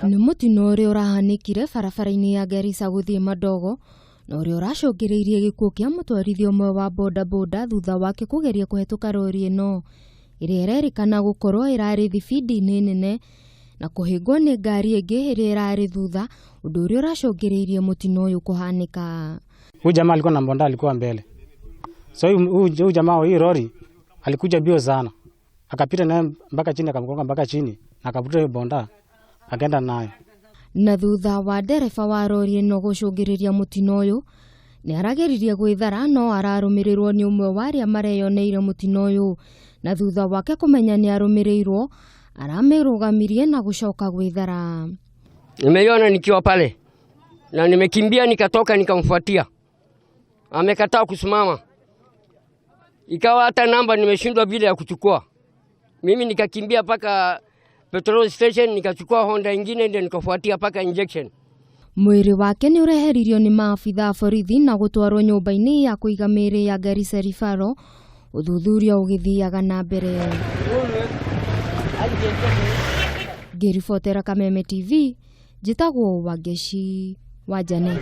Nĩ mũtino ũrĩa ũrahanĩkire barabara-inĩ ya Garissa gũthiĩ Madogo, na ũrĩa ũracũngĩrĩirie gĩkuũ kĩa mũtwarithia ũmwe wa bodaboda thutha wake kũgeria kũhetũka rori ĩno ĩrĩa ĩrerĩkana gũkorwo ĩrarĩ thibindi-inĩ nene na kũhĩngwo nĩ ngari ĩngĩ ĩrĩa ĩrarĩ thutha, ũndũ ũrĩa ũracũngĩrĩirie mũtino ũyũ kũhanĩka. Huyu jamaa alikuwa na bonda, alikuwa mbele. So huyu jamaa wa hii lori alikuja bio sana. Akapita naye mpaka chini, akamgonga mpaka chini, na akavuta hiyo bonda akaenda nayo. Na thutha wa ndereba wa rori ĩno gũcũngĩrĩria mũtino ũyũ, nĩ arageririe gwĩthara no ararũmĩrĩrwo nĩ ũmwe wa arĩa mareyoneire mũtino ũyũ, na thutha wake kũmenya nĩ arũmĩrĩirwo, aramĩrũgamirie na gũcoka gwĩthara. Nimeiona nikiwa pale na nimekimbia nikatoka nikamfuatia. Amekataa kusimama. Ikawa hata namba nimeshindwa vile ya kuchukua. Mimi nikakimbia paka petrol station, nikachukua Honda ingine ndio nikafuatia paka injection. Mwĩrĩ wake nĩ ũreheririo nĩ maabitha a borithi na gũtwarwo nyũmba-inĩ ya kũiga mĩĩrĩ ya Garissa Referral, ũthuthuria ũgĩthiaga na mbere. Ngĩribotera Kameme TV, njĩtagwo Wangeci Wanjane.